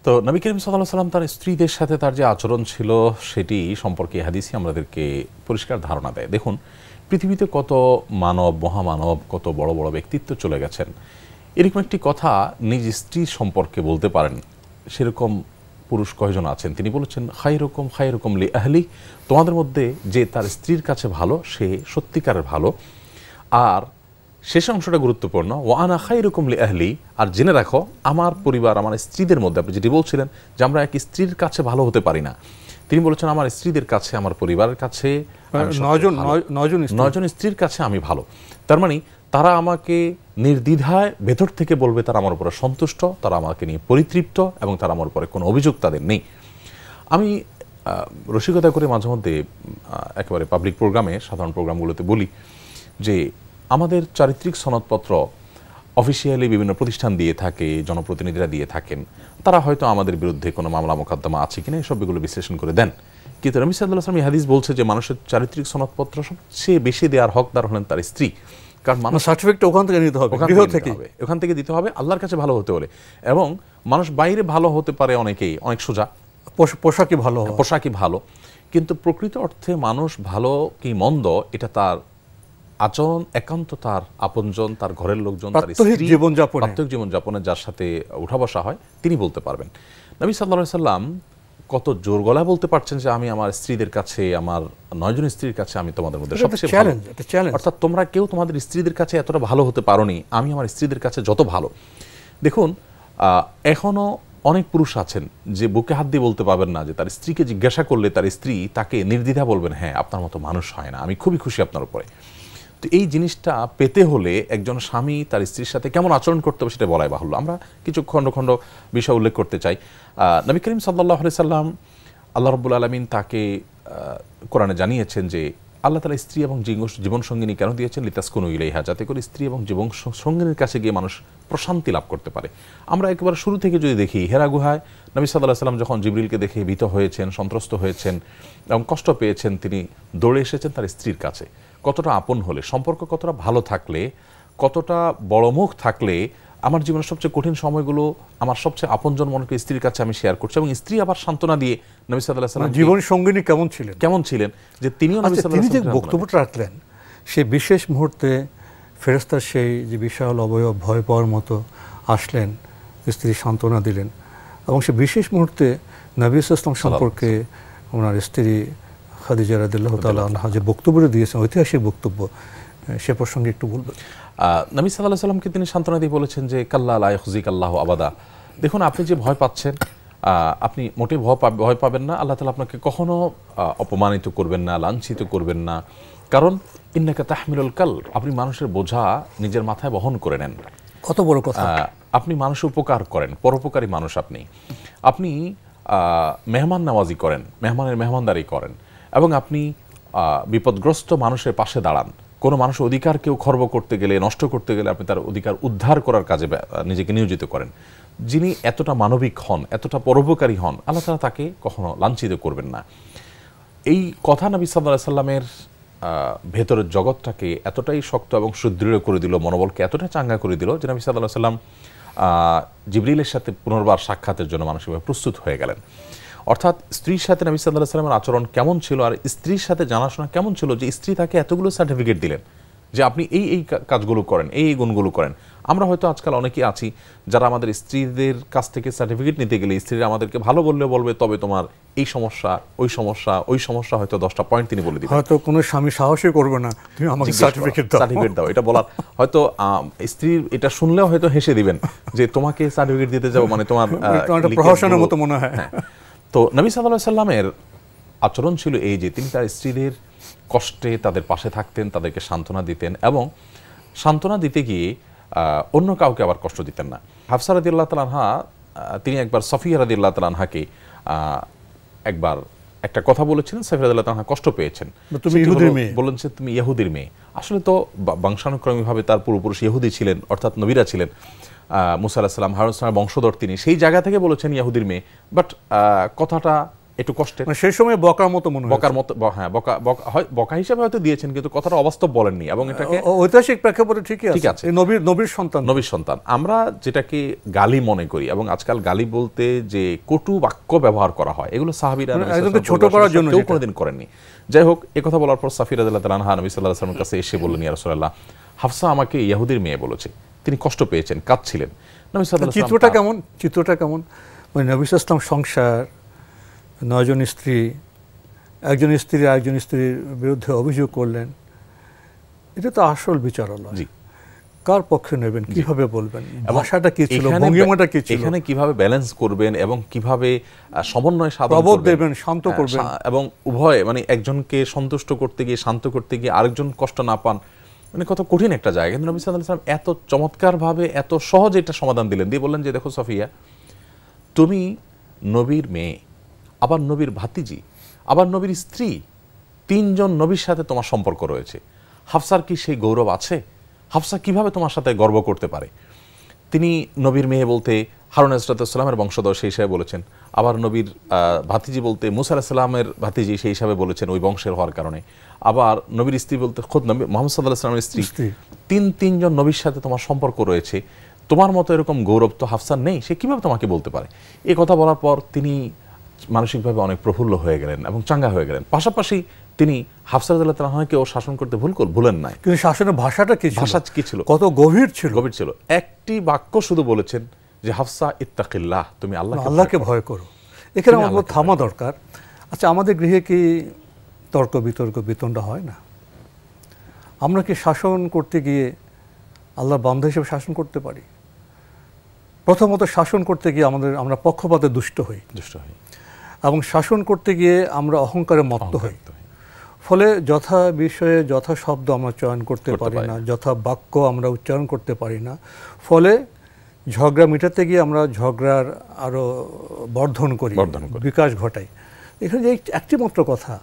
তো নবী করিম সাল্লাল্লাহু আলাইহি ওয়াসাল্লাম তার স্ত্রীদের সাথে তার যে আচরণ ছিল সেটি সম্পর্কে হাদিসই আমাদেরকে পরিষ্কার ধারণা দেয়। দেখুন, পৃথিবীতে কত মানব, মহামানব, কত বড় বড় ব্যক্তিত্ব চলে গেছেন। এরকম একটি কথা নিজ স্ত্রী সম্পর্কে বলতে পারেন সেরকম পুরুষ কয়জন আছেন? তিনি বলেছেন, খায়রুকুম লি আহলি, তোমাদের মধ্যে যে তার স্ত্রীর কাছে ভালো সে সত্যিকারের ভালো। আর শেষ অংশটা গুরুত্বপূর্ণ, ওয়া আনা খায়রুকুম লি আহলি, আর জেনে রাখো আমার পরিবার, আমার স্ত্রীদের মধ্যে, আপনি যেটি বলছিলেন যে আমরা এক স্ত্রীর কাছে ভালো হতে পারি না, তিনি বলেছেন আমার স্ত্রীদের কাছে, আমার পরিবারের কাছে, 9 জন স্ত্রীর কাছে আমি ভালো। তার মানে তারা আমাকে নির্দ্বিধায় ভেতর থেকে বলবে তারা আমার উপরে সন্তুষ্ট, তারা আমাকে নিয়ে পরিতৃপ্ত এবং তারা আমার উপরে কোনো অভিযোগ তাদের নেই। আমি রসিকতা করে মাঝে মধ্যে একেবারে পাবলিক প্রোগ্রামে, সাধারণ প্রোগ্রামগুলোতে বলি যে আমাদের চারিত্রিক সনদপত্র অফিসিয়ালি বিভিন্ন প্রতিষ্ঠান দিয়ে থাকে, জনপ্রতিনিধিরা দিয়ে থাকেন, তারা হয়তো আমাদের বিরুদ্ধে কোনো মামলা মোকদ্দমা আছে কিনা এই সবগুলো বিশ্লেষণ করে দেন। কিন্তু নবী সাল্লাল্লাহু আলাইহি ওয়াসাল্লাম হাদিস বলছে যে মানুষের চারিত্রিক সনদপত্র সবচেয়ে বেশি দেওয়ার হকদার হলেন তার স্ত্রী। কারণ মানুষ সার্টিফিকেট ওখান থেকে নিতে হবে, ওখান থেকে দিতে হবে আল্লাহর কাছে ভালো হতে হলে। এবং মানুষ বাইরে ভালো হতে পারে অনেকেই, অনেক সোজা, পোশাকই ভালো, কিন্তু প্রকৃত অর্থে মানুষ ভালো কি মন্দ এটা তার আচরণ, একান্ত তার আপনজন, তার ঘরের লোকজন, তার স্ত্রী, প্রাত্যহিক জীবনযাপনে যার সাথে উঠা বসা হয় তিনি বলতে পারবেন। নবী সাল্লাল্লাহু আলাইহি ওয়াসাল্লাম কত জোর গলায় বলতে পারছেন যে আমি আমার স্ত্রীদের কাছে, আমার 9 জন স্ত্রীর কাছে আমি তোমাদের মধ্যে সবচেয়ে ভালো। অর্থাৎ তোমরা কেউ তোমাদের স্ত্রীদের কাছে এতটা ভালো হতে পারোনি, আমি আমার স্ত্রীদের কাছে যত ভালো। দেখুন, এখনো অনেক পুরুষ আছেন যে বুকে হাত দিয়ে বলতে পারবেন না যে তার স্ত্রীকে জিজ্ঞাসা করলে তার স্ত্রী তাকে নির্দ্বিধা বলবেন, হ্যাঁ আপনার মতো মানুষ হয় না, আমি খুবই খুশি আপনার উপরে। তো এই জিনিসটা পেতে হলে একজন স্বামী তার স্ত্রীর সাথে কেমন আচরণ করতে হবে সেটা বলাই বাহুল্য। আমরা কিছু খণ্ড খণ্ড বিষয় উল্লেখ করতে চাই। নবী করিম সাল্লাল্লাহু আলাইহি সাল্লাম, আল্লাহ রাব্বুল আলামিন তাকে কোরআনে জানিয়েছেন যে আল্লাহ তাআলা স্ত্রী এবং জীবনসঙ্গিনী কেন দিয়েছেন, লিতাসকুনু ইলাইহা, যাতে করে স্ত্রী এবং জীবনসঙ্গিনীর কাছে গিয়ে মানুষ প্রশান্তি লাভ করতে পারে। আমরা একেবারে শুরু থেকে যদি দেখি, হেরা গুহায় নবী সাল্লাল্লাহু আলাইহি সাল্লাম যখন জিবরিলকে দেখে ভীত হয়েছেন, সন্ত্রস্ত হয়েছেন এবং কষ্ট পেয়েছেন, তিনি দৌড়ে এসেছেন তার স্ত্রীর কাছে। কতটা আপন হলে, সম্পর্ক কতটা ভালো থাকলে, কতটা বড় মুখ থাকলে আমার জীবনের সবচেয়ে কঠিন সময়গুলো আমার সবচেয়ে আপনজন মনকে স্ত্রীর কাছে আমি শেয়ার করছি, এবং স্ত্রী আবার সান্ত্বনা দিয়ে নবী সাল্লাল্লাহু আলাইহি সাল্লাম জীবন সঙ্গিনী কেমন ছিলেন যে তিনিও নবী সাল্লাল্লাহু আলাইহি সাল্লাম বক্তব্যটা রাখলেন সেই বিশেষ মুহূর্তে ফেরেশতার সেই যে বিশাল অবয়ব ভয় পাওয়ার মতো আসলেন, স্ত্রী সান্ত্বনা দিলেন, এবং সে বিশেষ মুহূর্তে নবী সাল্লাল্লাহু আলাইহি ওয়াসাল্লাম সম্পর্কে ওনার স্ত্রী খাদিজা রাদিয়াল্লাহু তাআলা আনহা যে বক্তব্য দিয়েছেন, ঐতিহাসিক বক্তব্য, সে প্রসঙ্গে একটু বলবেন। নবী সাল্লাল্লাহু আলাইহি সাল্লামকে তিনি সান্ত্বনা দিয়ে বলেছেন যে কাল্লা লা ইয়াখজিকাল্লাহু আবাদা, দেখুন আপনি যে ভয় পাচ্ছেন, আপনি মোটেই ভয় পাবেন না, আল্লাহ তাআলা আপনাকে কখনো অপমানিত করবেন না, লাঞ্ছিত করবেন না। কারণ ইন্নাকা তাহমিলুল কাল, আপনি মানুষের বোঝা নিজের মাথায় বহন করে নেন। কত বড় কথা! আপনি মানুষের উপকার করেন, পরোপকারী মানুষ আপনি মেহমান নওয়াজি করেন, মেহমানের মেহমানদারি করেন, এবং আপনি বিপদগ্রস্ত মানুষের পাশে দাঁড়ান। কোনো মানুষের অধিকার কেউ খর্ব করতে গেলে, নষ্ট করতে গেলে আপনি তার অধিকার উদ্ধার করার কাজে নিজেকে নিয়োজিত করেন। যিনি এতটা মানবিক হন, এতটা পরোপকারী হন, আল্লাহ তাআলা তাকে কখনো লাঞ্ছিত করবেন না। এই কথা নবী সাল্লাল্লাহু আলাইহি সাল্লামের ভেতরের জগৎটাকে এতটাই শক্ত এবং সুদৃঢ় করে দিল, মনোবলকে এতটা চাঙ্গা করে দিল যে নবী সাল্লাল্লাহু আলাইহি সাল্লাম জিবরিলের সাথে পুনর্বার সাক্ষাতের জন্য মানসিকভাবে প্রস্তুত হয়ে গেলেন। অর্থাৎ স্ত্রীর সাথে নবী সাল্লাল্লাহু আলাইহি সাল্লামের আচরণ কেমন ছিল, আর স্ত্রীর সাথে জানাশোনা কেমন ছিল যে স্ত্রী তাকে এতগুলো সার্টিফিকেট দিলেন যে আপনি এই কাজগুলো করেন, এই গুণগুলো করেন। আমরা হয়তো আজকাল অনেকেই আছি যারা আমাদের স্ত্রীদের কাছ থেকে সার্টিফিকেট নিতে গেলে স্ত্রীরা আমাদেরকে ভালো বললে বলবে, তবে তোমার এই সমস্যা, ওই সমস্যা হয়তো 10টা পয়েন্ট তিনি বলে দিবেন। হয়তো কোনো স্বামী সাহসই করবে না তুমি আমাকে সার্টিফিকেট দাও এটা বলার। হয়তো স্ত্রী এটা শুনলেও হয়তো হেসে দিবেন যে তোমাকে সার্টিফিকেট দিতে যাবো মানে তোমার প্রহসনের মতো মনে হয়। তো নবী সাল্লাল্লাহু আলাইহি সাল্লামের আচরণ ছিল এই যে তিনি তার স্ত্রীদের কষ্টে তাদের পাশে থাকতেন, তাদেরকে সান্ত্বনা দিতেন, এবং সান্ত্বনা দিতে গিয়ে অন্য কাউকে আবার কষ্ট দিতেন না। হাফসা রাদিয়াল্লাহু তাআলা আনহা, তিনি একবার সফিয়া রাদিয়াল্লাহু তাআলা আনহাকে একবার একটা কথা বলেছিলেন, সফিয়া রাদিয়াল্লাহু তাআলা কষ্ট পেয়েছেন, তুমি ইহুদির মেয়ে, বলেন যে তুমি ইহুদির মেয়ে। আসলে তো বংশানুক্রমিকভাবে তার পূর্বপুরুষ ইহুদি ছিলেন, অর্থাৎ নবীরা ছিলেন, মুসা আলাইহিস সালাম, হারুন সালামের বংশধর তিনি, সেই জায়গা থেকে বলেছেন ইহুদির মেয়ে। বাট কথাটা একটু কষ্টের, সেই সময় বকার মতো মনে হয়, বকার মতো, হ্যাঁ বকা হিসাবে হয়তো দিয়েছেন, কিন্তু কথাটা অবাস্তব বলেননি এবং এটাকে ঐতিহাসিক প্রেক্ষাপটে ঠিকই আছে, নবীর সন্তান আমরা যেটাকে গালি মনে করি, এবং আজকাল গালি বলতে যে কটু বাক্য ব্যবহার করা হয় এগুলো সাহাবীরা ছোট করার জন্য কেউ কোনোদিন করেননি। যাই হোক, কথা বলার পর সাফিয়া রাদিয়াল্লাহু তাআলা আনহা নবী সাল্লাল্লাহু আলাইহি ওয়াসাল্লামের কাছে এসে বললেন, ইয়া রাসূলুল্লাহ, হাফসা আমাকে ইহুদির মেয়ে বলেছে। তিনি কষ্ট পেয়েছেন, কাঁদছিলেন। নবী সাল্লাল্লাহু আলাইহি ওয়াসাল্লাম চিত্রটা কেমন মানে নবী সাল্লাল্লাহু আলাইহি ওয়াসাল্লাম সংসার, 9 জন স্ত্রী, একজন স্ত্রীর বিরুদ্ধে অভিযোগ করলেন, এটা তো আসল বিচারালয়। জি, কার পক্ষে নেবেন, কিভাবে বলবেন, ভাষাটা কি ছিল, ভঙ্গিমাটা কি ছিল, এখানে কিভাবে ব্যালেন্স করবেন এবং কিভাবে সমন্বয় সাধন প্রবোধ দেবেন, শান্ত করবেন, এবং উভয় মানে একজনকে সন্তুষ্ট করতে গিয়ে, শান্ত করতে গিয়ে আরেকজন কষ্ট না পান, মানে কত কঠিন একটা জায়গা। কিন্তু নবী সাল্লাল্লাহু আলাইহি ওয়াসাল্লাম এত চমৎকারভাবে, এত সহজে এটা সমাধান দিলেন, দিয়ে বললেন যে দেখো সাফিয়া, তুমি নবীর মেয়ে, আবার নবীর ভাতিজি, আবার নবীর স্ত্রী, 3 জন নবীর সাথে তোমার সম্পর্ক রয়েছে। হাফসার কি সেই গৌরব আছে? হাফসা কিভাবে তোমার সাথে গর্ব করতে পারে? তিনি নবীর মেয়ে বলতে হারুন আলাইহিস সালামের বংশধর সেই হিসাবে বলেছেন, আবার নবীর ভাতিজি বলতে মুসা আলাইহিস সালামের ভাতিজি সেই হিসাবে বলেছেন ওই বংশের হওয়ার কারণে, আবার নবীর স্ত্রী বলতে খোদ নবী মুহাম্মদ সাল্লাল্লাহু আলাইহি ওয়াসাল্লামের স্ত্রী। 3 জন নবীর সাথে তোমার সম্পর্ক রয়েছে, তোমার মতো এরকম গৌরব তো হাফসার নেই, সে কিভাবে তোমাকে বলতে পারে? এই কথা বলার পর তিনি মানসিকভাবে অনেক প্রফুল্ল হয়ে গেলেন এবং চাঙ্গা হয়ে গেলেন। পাশাপাশি তিনি হাফসা রাদিয়াল্লাহু তাআলা আনহাকেও শাসন করতে ভুলেন নাই। কিন্তু শাসনের ভাষাটা কি ছিল, কত গভীর ছিল। একটি বাক্য শুধু বলেছেন যে হাফসা ইত্তাকিল্লাহ, তুমি আল্লাহকে ভয় করো। এখানে আমাদের থামা দরকার। আচ্ছা, আমাদের গৃহে কি তর্ক বিতর্ক বিতণ্ডা হয় না? আমরা কি শাসন করতে গিয়ে আল্লাহর বান্দা হিসেবে শাসন করতে পারি? প্রথমত শাসন করতে গিয়ে আমরা পক্ষপাতে দুষ্ট হই, এবং শাসন করতে গিয়ে আমরা অহংকারে মত্ত হই। ফলে যথা বিষয়ে যথা শব্দ আমরা চয়ন করতে পারি না, যথা বাক্য আমরা উচ্চারণ করতে পারি না। ফলে ঝগড়া মেটাতে গিয়ে আমরা ঝগড়ার আরো বর্ধন করি, বিকাশ ঘটাই। এখানে একটি মাত্র কথা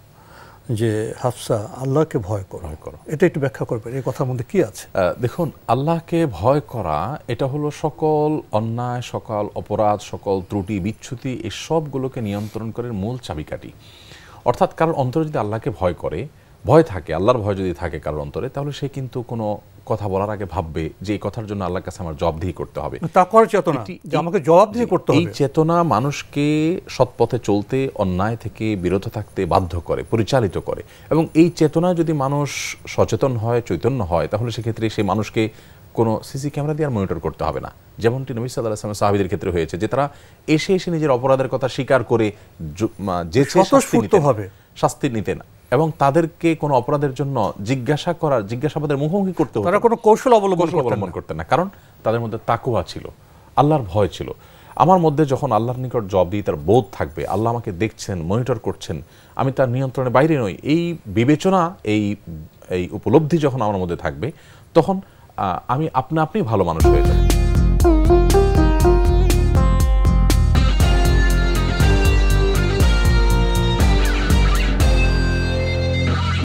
যে হাফসা আল্লাহকে ভয় করো, এটা একটু ব্যাখ্যা করবেন, এই কথার মধ্যে কি আছে? দেখুন, আল্লাহকে ভয় করা এটা হলো সকল অন্যায়, সকল অপরাধ, সকল ত্রুটি বিচ্যুতি, এই সবগুলোকে নিয়ন্ত্রণ করার মূল চাবিকাঠি। অর্থাৎ কারোর অন্তরে যদি আল্লাহকে ভয় থাকে, আল্লাহর ভয় যদি থাকে কারোর অন্তরে, তাহলে সে কিন্তু কোনো কথা বলার আগে ভাববে যে এই কথার জন্য আল্লাহর কাছে আমার জবাবদিহি করতে হবে। তাকওয়ার চেতনা, যে আমাকে জবাবদিহি করতে হবে। এই চেতনা মানুষকে সৎপথে চলতে, অন্যায় থেকে বিরত থাকতে বাধ্য করে, পরিচালিত করে। এবং এই চেতনা যদি মানুষ সচেতন হয়, চৈতন্য হয়, তাহলে সেক্ষেত্রে সেই মানুষকে কোনো সিসি ক্যামেরা দিয়ে আর মনিটর করতে হবে না। যেমনটি নবী সাল্লাল্লাহু আলাইহি ওয়াসাল্লাম সাহাবীদের ক্ষেত্রে হয়েছে, যে তারা এসে নিজের অপরাধের কথা স্বীকার করে যে শাস্তি নিতেন, এবং তাদেরকে কোনো অপরাধের জন্য জিজ্ঞাসাবাদের মুখোমুখি করতে হতো, তারা কোনো কৌশল অবলম্বন করতেন না, কারণ তাদের মধ্যে তাকওয়া ছিল, আল্লাহর ভয় ছিল। আমার মধ্যে যখন আল্লাহর নিকট জবাবদিহি তার বোধ থাকবে, আল্লাহ আমাকে দেখছেন, মনিটর করছেন, আমি তার নিয়ন্ত্রণের বাইরে নই, এই বিবেচনা, এই উপলব্ধি যখন আমার মধ্যে থাকবে, তখন আমি আপনি ভালো মানুষ হয়ে যাব।